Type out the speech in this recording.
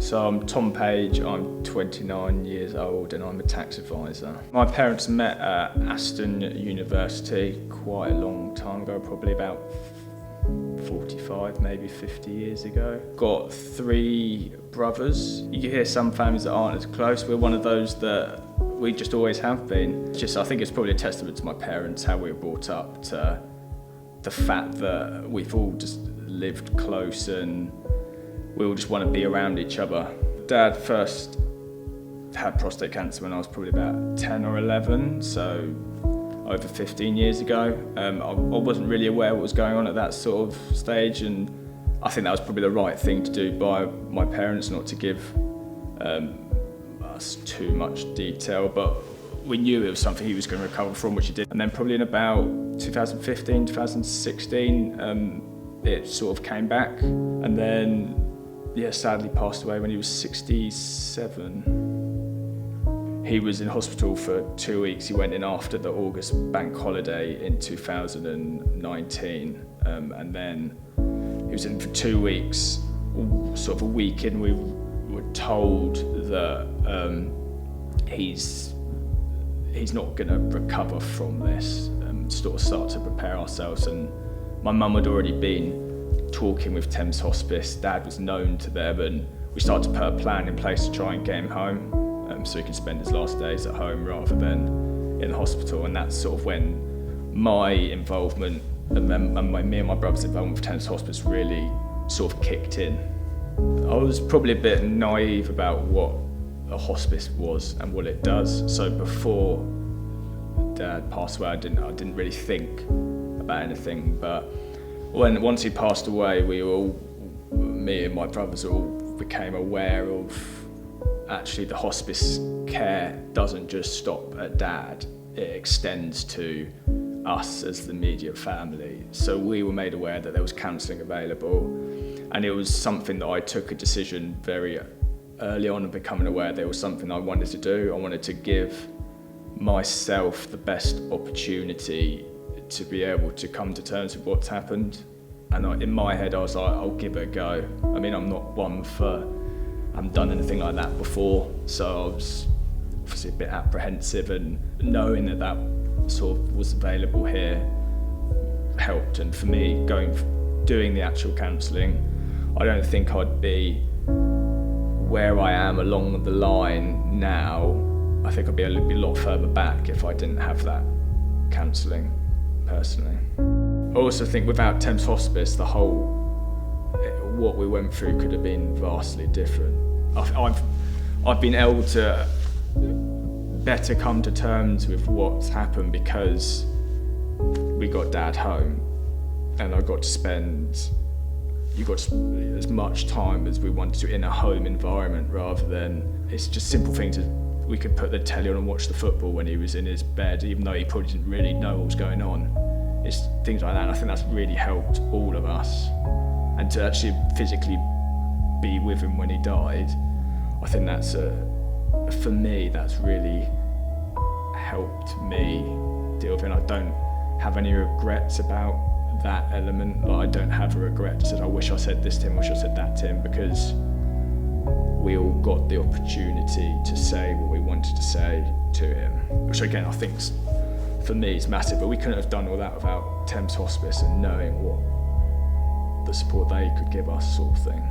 So I'm Tom Page, I'm 29 years old and I'm a tax advisor. My parents met at Aston University quite a long time ago, probably about 45, maybe 50 years ago. Got 3 brothers. You hear some families that aren't as close. We're one of those that we just always have been. I think it's probably a testament to my parents, how we were brought up, to the fact that we've all just lived close and we all just want to be around each other. Dad first had prostate cancer when I was probably about 10 or 11, so over 15 years ago. I wasn't really aware what was going on at that sort of stage, and I think that was probably the right thing to do by my parents, not to give us too much detail, but we knew it was something he was going to recover from, which he did. And then probably in about 2015, 2016, it sort of came back, and then sadly passed away when he was 67. He was in hospital for 2 weeks. He went in after the August bank holiday in 2019, and then he was in for 2 weeks. Sort of a week in, we were told that he's not going to recover from this. Sort of start to prepare ourselves, and my mum had already been talking with Thames Hospice. Dad was known to them, and we started to put a plan in place to try and get him home, so he can spend his last days at home rather than in the hospital. And that's sort of when my involvement and me and my brother's involvement with Thames Hospice really sort of kicked in. I was probably a bit naive about what a hospice was and what it does. So before Dad passed away, I didn't really think about anything, but once he passed away, me and my brothers all became aware of actually the hospice care doesn't just stop at Dad, it extends to us as the immediate family. So we were made aware that there was counselling available, and it was something that I took a decision very early on of becoming aware that it was something I wanted to do. I wanted to give myself the best opportunity to be able to come to terms with what's happened. And in my head I was like, I'll give it a go. I mean, I haven't done anything like that before, so I was obviously a bit apprehensive, and knowing that sort of was available here helped. And for me, doing the actual counselling, I don't think I'd be where I am along the line now. I think I'd be a lot further back if I didn't have that counselling, personally. I also think without Thames Hospice, what we went through could have been vastly different. I've been able to better come to terms with what's happened because we got Dad home, and I got to spend as much time as we wanted to in a home environment, rather than it's just simple things. We could put the telly on and watch the football when he was in his bed, even though he probably didn't really know what was going on. It's things like that, and I think that's really helped all of us. And to actually physically be with him when he died, I think for me, that's really helped me deal with it. And I don't have any regrets about that element. Like, I don't have a regret that says, I wish I said this to him, I wish I said that to him, because we all got the opportunity to say what we wanted to say to him, which again, I think for me is massive, but we couldn't have done all that without Thames Hospice and knowing what the support they could give us, sort of thing.